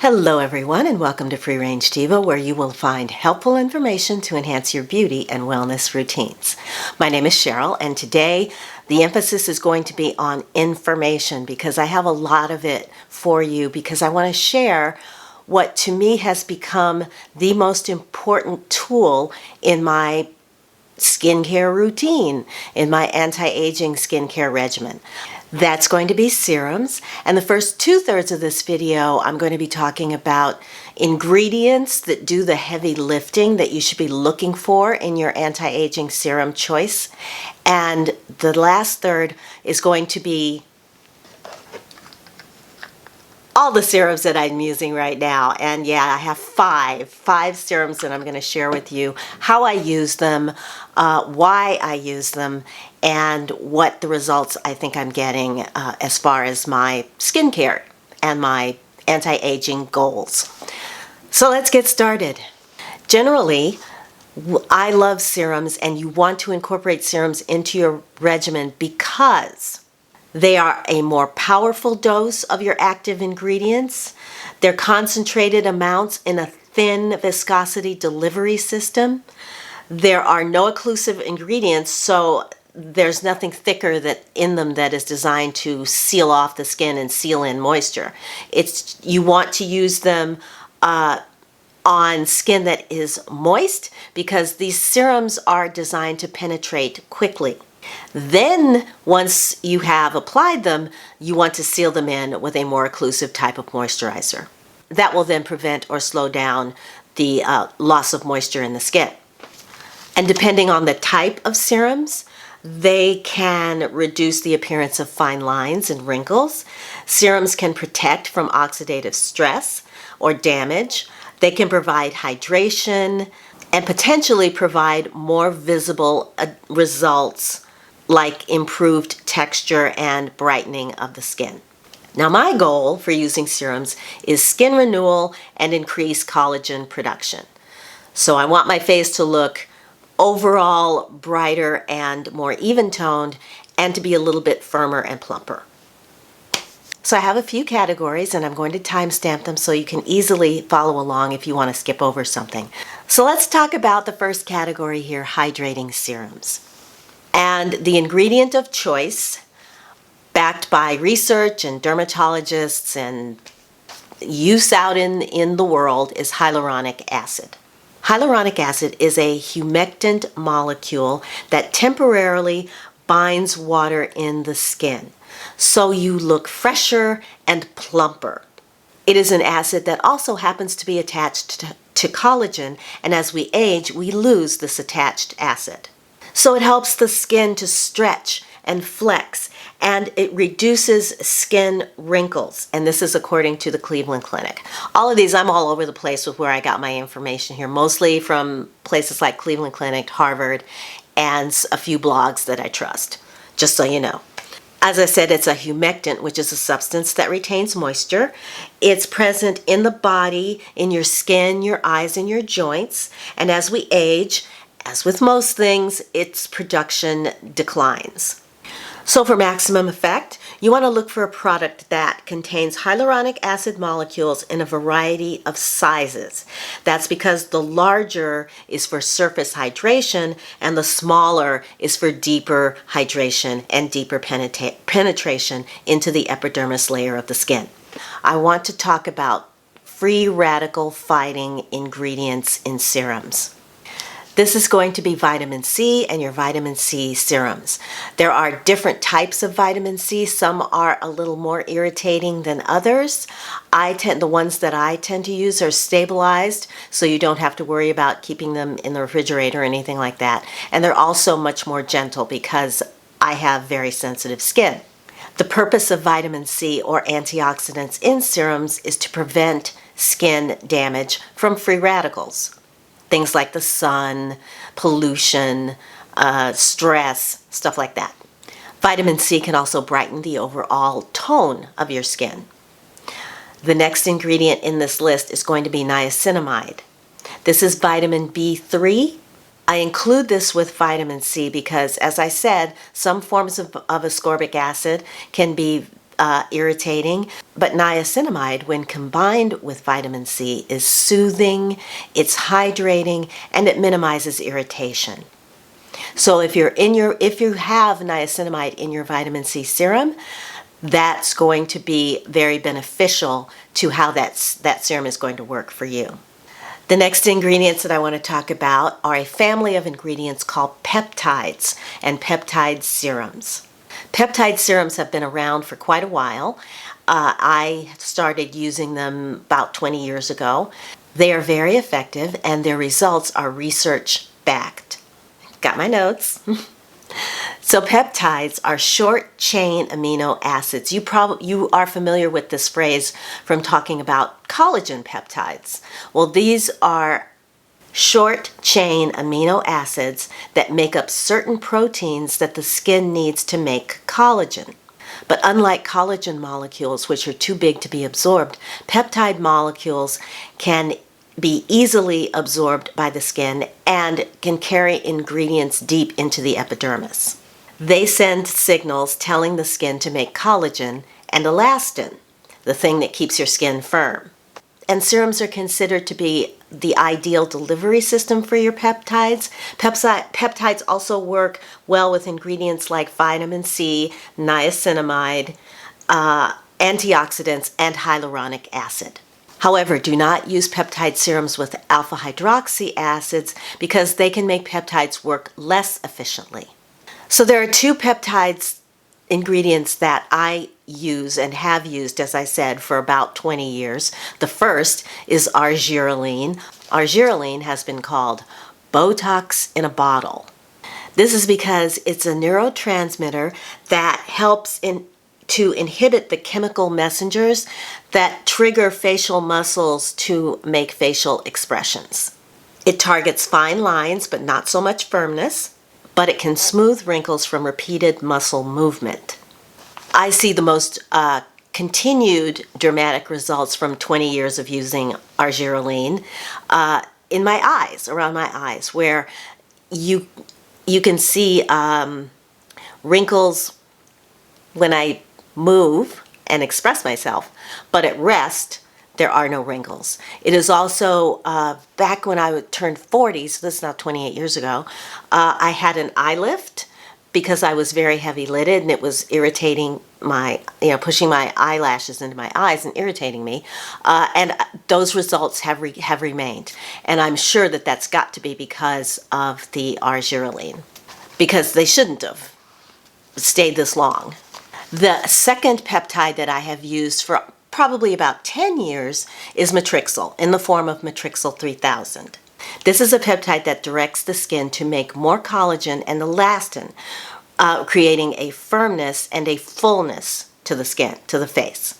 Hello everyone and welcome to Free Range Diva, where you will find helpful information to enhance your beauty and wellness routines. My name is Cheryl and today the emphasis is going to be on information because I have a lot of it for you because I want to share what to me has become the most important tool in my skincare routine, in my anti-aging skincare regimen. That's going to be serums, and the first 2/3 of this video I'm going to be talking about ingredients that do the heavy lifting that you should be looking for in your anti-aging serum choice, and the last third is going to be all the serums that I'm using right now. And yeah, I have five serums that I'm going to share with you, how I use them, why I use them, and what the results I think I'm getting as far as my skincare and my anti-aging goals. So let's get started. Generally, I love serums, and you want to incorporate serums into your regimen because they are a more powerful dose of your active ingredients. They're concentrated amounts in a thin viscosity delivery system. There are no occlusive ingredients, so there's nothing thicker in them that is designed to seal off the skin and seal in moisture. You want to use them on skin that is moist because these serums are designed to penetrate quickly. Then, once you have applied them, you want to seal them in with a more occlusive type of moisturizer. That will then prevent or slow down the loss of moisture in the skin. And depending on the type of serums, they can reduce the appearance of fine lines and wrinkles. Serums can protect from oxidative stress or damage. They can provide hydration and potentially provide more visible results like improved texture and brightening of the skin. Now, my goal for using serums is skin renewal and increased collagen production. So I want my face to look overall brighter and more even-toned and to be a little bit firmer and plumper. So I have a few categories and I'm going to timestamp them so you can easily follow along if you want to skip over something. So let's talk about the first category here, hydrating serums. And the ingredient of choice, backed by research and dermatologists and use out in the world, is hyaluronic acid. Hyaluronic acid is a humectant molecule that temporarily binds water in the skin, so you look fresher and plumper. It is an acid that also happens to be attached to collagen, and as we age, we lose this attached acid. So it helps the skin to stretch and flex, and it reduces skin wrinkles. And this is according to the Cleveland Clinic. All of these, I'm all over the place with where I got my information here, mostly from places like Cleveland Clinic, Harvard, and a few blogs that I trust, just so you know. As I said, it's a humectant, which is a substance that retains moisture. It's present in the body, in your skin, your eyes, and your joints. And as we age, as with most things, its production declines. So for maximum effect, you want to look for a product that contains hyaluronic acid molecules in a variety of sizes. That's because the larger is for surface hydration and the smaller is for deeper hydration and deeper penetration into the epidermis layer of the skin. I want to talk about free radical fighting ingredients in serums. This is going to be vitamin C and your vitamin C serums. There are different types of vitamin C. Some are a little more irritating than others. The ones that I tend to use are stabilized, so you don't have to worry about keeping them in the refrigerator or anything like that. And they're also much more gentle because I have very sensitive skin. The purpose of vitamin C or antioxidants in serums is to prevent skin damage from free radicals. Things like the sun, pollution, stress, stuff like that. Vitamin C can also brighten the overall tone of your skin. The next ingredient in this list is going to be niacinamide. This is vitamin B3. I include this with vitamin C because, as I said, some forms of ascorbic acid can be irritating, but niacinamide, when combined with vitamin C, is soothing, it's hydrating, and it minimizes irritation. So if you have niacinamide in your vitamin C serum, that's going to be very beneficial to how that serum is going to work for you. The next ingredients that I want to talk about are a family of ingredients called peptides and peptide serums. Peptide serums have been around for quite a while. I started using them about 20 years ago. They are very effective and their results are research backed. Got my notes. So peptides are short chain amino acids. You are familiar with this phrase from talking about collagen peptides. Well, these are short chain amino acids that make up certain proteins that the skin needs to make collagen. But unlike collagen molecules, which are too big to be absorbed, peptide molecules can be easily absorbed by the skin and can carry ingredients deep into the epidermis. They send signals telling the skin to make collagen and elastin, the thing that keeps your skin firm. And serums are considered to be the ideal delivery system for your peptides. Peptides also work well with ingredients like vitamin C, niacinamide, antioxidants, and hyaluronic acid. However, do not use peptide serums with alpha hydroxy acids because they can make peptides work less efficiently. So there are two peptides ingredients that I use and have used, as I said, for about 20 years. The first is argireline. Argireline has been called Botox in a bottle. This is because it's a neurotransmitter that helps to inhibit the chemical messengers that trigger facial muscles to make facial expressions. It targets fine lines, but not so much firmness, but it can smooth wrinkles from repeated muscle movement. I see the most continued dramatic results from 20 years of using argireline in my eyes, around my eyes, where you can see wrinkles when I move and express myself, but at rest, there are no wrinkles. It is also, back when I turned 40, so this is now 28 years ago, I had an eye lift because I was very heavy-lidded and it was irritating pushing my eyelashes into my eyes and irritating me. And those results have remained. And I'm sure that that's got to be because of the argireline, because they shouldn't have stayed this long. The second peptide that I have used for probably about 10 years is Matrixyl in the form of Matrixyl 3000. This is a peptide that directs the skin to make more collagen and elastin, creating a firmness and a fullness to the skin, to the face.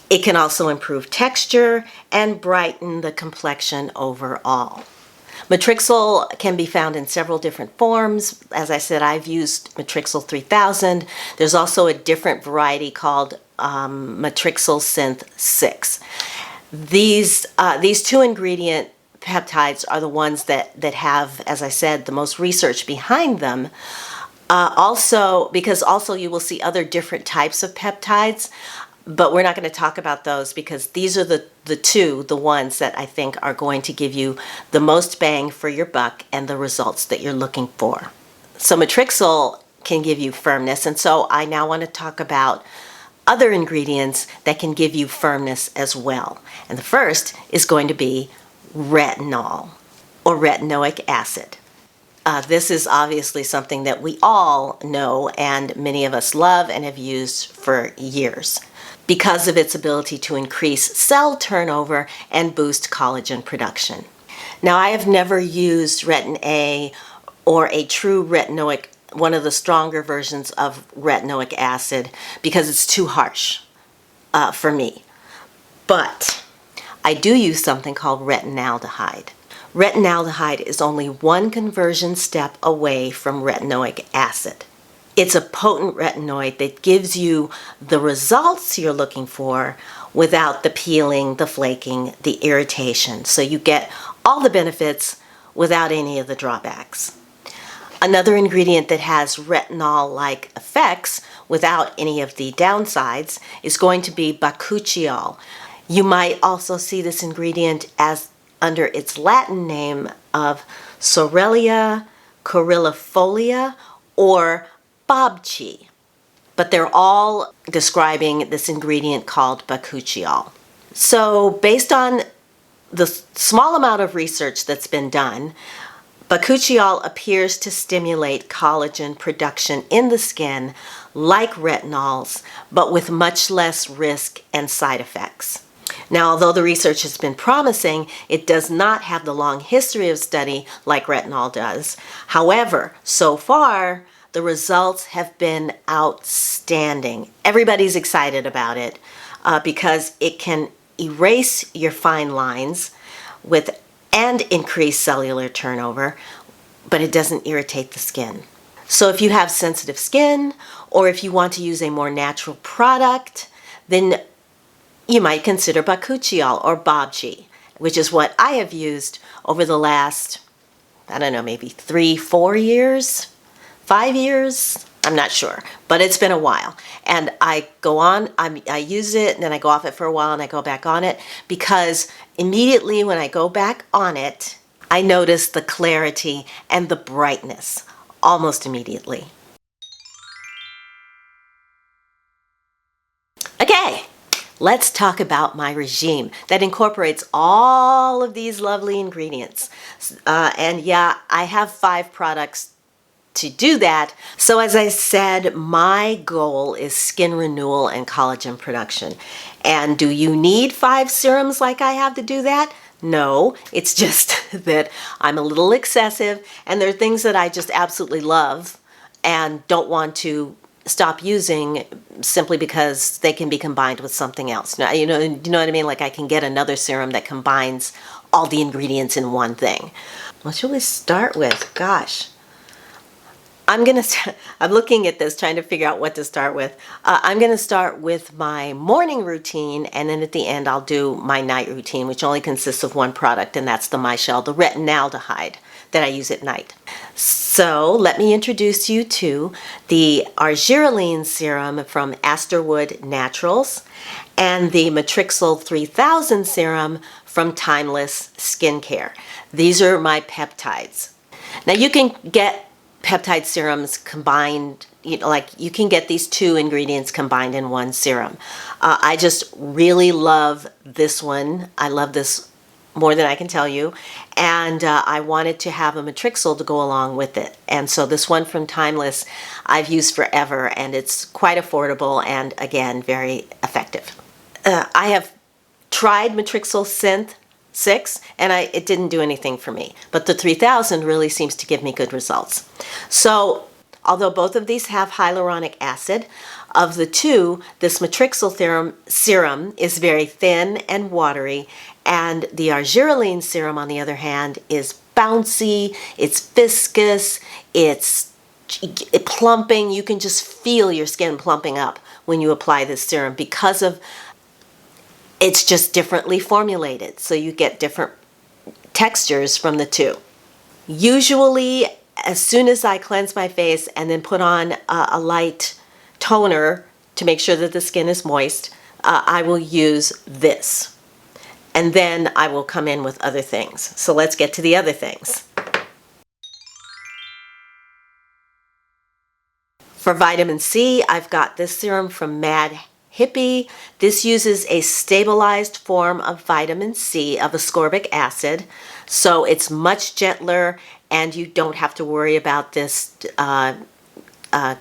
It can also improve texture and brighten the complexion overall. Matrixyl can be found in several different forms. As I said, I've used Matrixyl 3000. There's also a different variety called Matrixyl Synth 6. These two ingredient peptides are the ones that have, as I said, the most research behind them. Because you will see other different types of peptides, but we're not going to talk about those because these are the ones that I think are going to give you the most bang for your buck and the results that you're looking for. So Matrixyl can give you firmness, and so I now want to talk about other ingredients that can give you firmness as well. And the first is going to be retinol or retinoic acid. This is obviously something that we all know and many of us love and have used for years because of its ability to increase cell turnover and boost collagen production. Now, I have never used Retin A or a true retinoic, one of the stronger versions of retinoic acid, because it's too harsh for me. But I do use something called retinaldehyde. Retinaldehyde is only one conversion step away from retinoic acid. It's a potent retinoid that gives you the results you're looking for without the peeling, the flaking, the irritation. So you get all the benefits without any of the drawbacks. Another ingredient that has retinol-like effects without any of the downsides is going to be bakuchiol. You might also see this ingredient as under its Latin name of Sorelia coryllifolia or bobchi, but they're all describing this ingredient called bakuchiol. So based on the small amount of research that's been done, bakuchiol appears to stimulate collagen production in the skin like retinols, but with much less risk and side effects. Now, although the research has been promising, it does not have the long history of study like retinol does. However, so far, the results have been outstanding. Everybody's excited about it because it can erase your fine lines and increase cellular turnover, but it doesn't irritate the skin. So if you have sensitive skin, or if you want to use a more natural product, then you might consider bakuchiol or bobchi, which is what I have used over the last, I don't know, maybe 3-4 years, 5 years, I'm not sure, but it's been a while. And I go on, I use it, and then I go off it for a while, and I go back on it, because immediately when I go back on it, I notice the clarity and the brightness almost immediately. Okay, let's talk about my regime that incorporates all of these lovely ingredients. And yeah, I have 5 products to do that. So as I said, my goal is skin renewal and collagen production. And do you need 5 serums like I have to do that? No, it's just that I'm a little excessive, and there are things that I just absolutely love and don't want to stop using simply because they can be combined with something else. Now, you know what I mean? Like I can get another serum that combines all the ingredients in one thing. What should we start with? Gosh. I'm looking at this, trying to figure out what to start with. I'm going to start with my morning routine, and then at the end I'll do my night routine, which only consists of 1 product, and that's the Michelle, the retinaldehyde that I use at night. So let me introduce you to the argireline serum from Astorwood Naturals and the Matrixyl 3000 serum from Timeless Skincare. These are my peptides. Now you can get peptide serums combined, like you can get these 2 ingredients combined in 1 serum. I just really love this one. I love this more than I can tell you, and I wanted to have a Matrixyl to go along with it. And so this one from Timeless I've used forever, and it's quite affordable and again very effective. I have tried Matrixyl Synth 6 and it didn't do anything for me, but the 3000 really seems to give me good results. So although both of these have hyaluronic acid, of the 2, this Matrixyl serum is very thin and watery, and the argireline serum, on the other hand, is bouncy, it's viscous, it's plumping. You can just feel your skin plumping up when you apply this serum because of it's just differently formulated, so you get different textures from the 2. Usually, as soon as I cleanse my face and then put on a light toner to make sure that the skin is moist, I will use this. And then I will come in with other things. So let's get to the other things. For vitamin C, I've got this serum from Mad Hippie. This uses a stabilized form of vitamin C, of ascorbic acid, so it's much gentler and you don't have to worry about this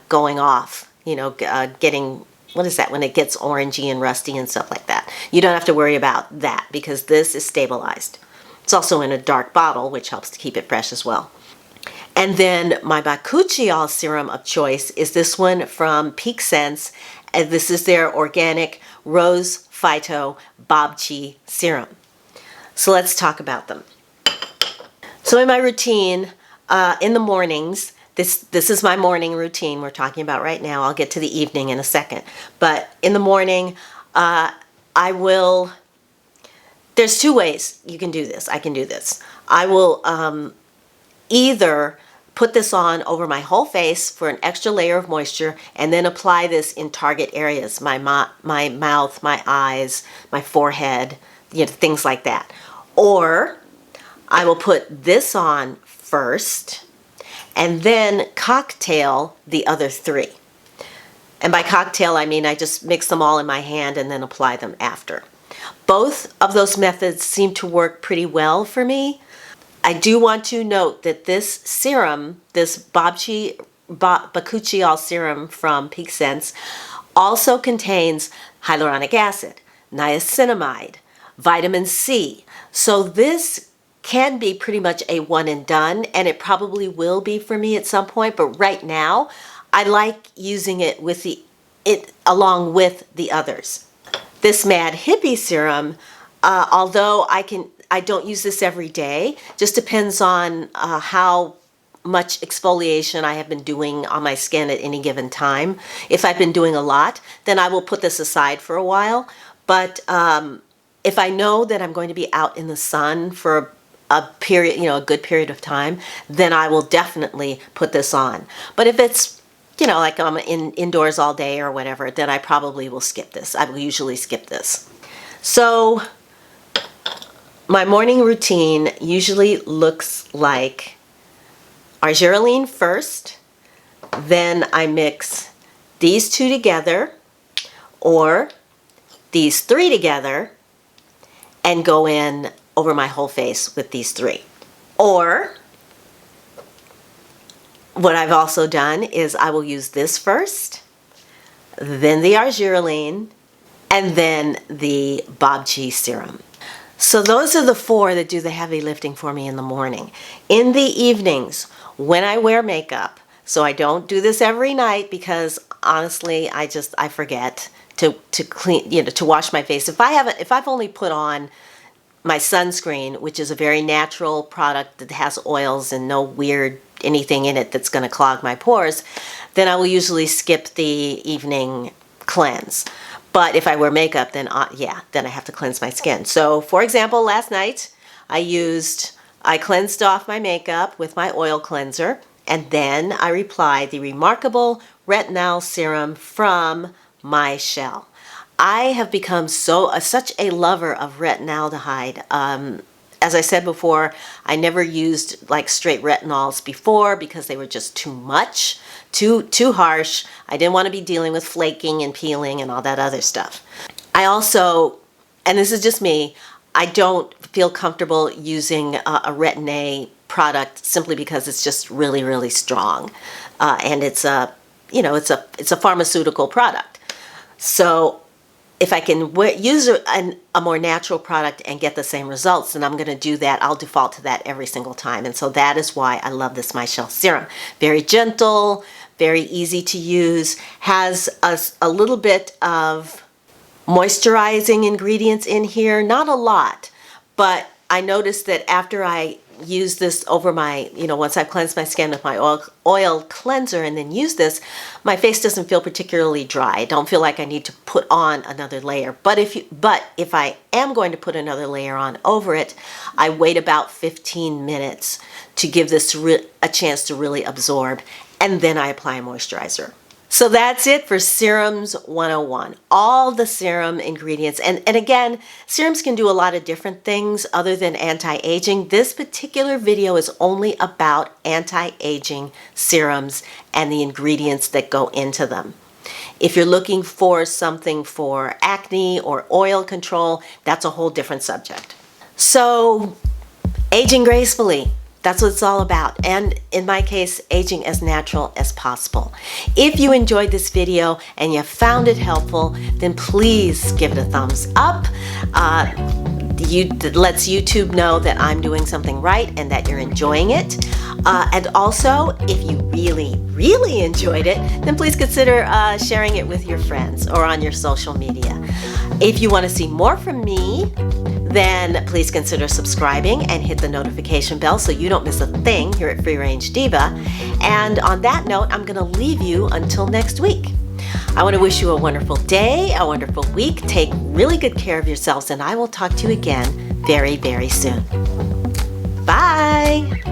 going off, getting, what is that, when it gets orangey and rusty and stuff like that. You don't have to worry about that because this is stabilized. It's also in a dark bottle, which helps to keep it fresh as well. And then my bakuchiol serum of choice is this one from Peak Sense. And this is their organic rose phyto bobchi serum. So let's talk about them. So in my routine, in the mornings, this is my morning routine we're talking about right now. I'll get to the evening in a second. But in the morning, there's 2 ways you can do this. I can do this. I will either put this on over my whole face for an extra layer of moisture, and then apply this in target areas, my mouth, my eyes, my forehead, things like that. Or I will put this on first and then cocktail the other three. And by cocktail, I mean I just mix them all in my hand and then apply them after. Both of those methods seem to work pretty well for me. I do want to note that this serum, this Bakuchiol serum from Peak Sense, also contains hyaluronic acid, niacinamide, vitamin C. So this can be pretty much a one and done, and it probably will be for me at some point, but right now I like using it with along with the others. This Mad Hippie serum, although I don't use this every day, just depends on how much exfoliation I have been doing on my skin at any given time. If I've been doing a lot, then I will put this aside for a while. But if I know that I'm going to be out in the sun for a period, a good period of time, then I will definitely put this on. But if it's like I'm indoors all day or whatever, then I probably will skip this. I will usually skip this. So my morning routine usually looks like argireline first, then I mix these two together or these three together and go in over my whole face with these three. Or what I've also done is I will use this first, then the argireline, and then the Bobchi serum. So those are the four that do the heavy lifting for me in the morning. In the evenings, when I wear makeup, so I don't do this every night because honestly, I forget to clean, to wash my face. If I've only put on my sunscreen, which is a very natural product that has oils and no weird anything in it that's going to clog my pores, then I will usually skip the evening cleanse. But if I wear makeup, then then I have to cleanse my skin. So for example, last night I cleansed off my makeup with my oil cleanser, and then I applied the remarkable retinol serum from My Shell. I have become such a lover of retinaldehyde. As I said before, I never used like straight retinols before because they were just too much, too harsh. I didn't want to be dealing with flaking and peeling and all that other stuff. I also, and this is just me, I don't feel comfortable using a Retin-A product simply because it's just really, really strong, and it's a pharmaceutical product. So if I can use a more natural product and get the same results, then I'm going to do that. I'll default to that every single time. And so that is why I love this My Shell serum. Very gentle, very easy to use, has a little bit of moisturizing ingredients in here. Not a lot, but I noticed that after I use this over my, once I've cleansed my skin with my oil cleanser and then use this, my face doesn't feel particularly dry. I don't feel like I need to put on another layer. But if I am going to put another layer on over it, I wait about 15 minutes to give this a chance to really absorb, and then I apply a moisturizer. So that's it for Serums 101. All the serum ingredients. And again, serums can do a lot of different things other than anti-aging. This particular video is only about anti-aging serums and the ingredients that go into them. If you're looking for something for acne or oil control, that's a whole different subject. So, aging gracefully. That's what it's all about. And in my case, aging as natural as possible. If you enjoyed this video and you found it helpful, then please give it a thumbs up. It lets YouTube know that I'm doing something right and that you're enjoying it. And also, if you really, really enjoyed it, then please consider sharing it with your friends or on your social media. If you want to see more from me, then please consider subscribing and hit the notification bell so you don't miss a thing here at Free Range Diva. And on that note, I'm going to leave you until next week. I want to wish you a wonderful day, a wonderful week. Take really good care of yourselves, and I will talk to you again very, very soon. Bye!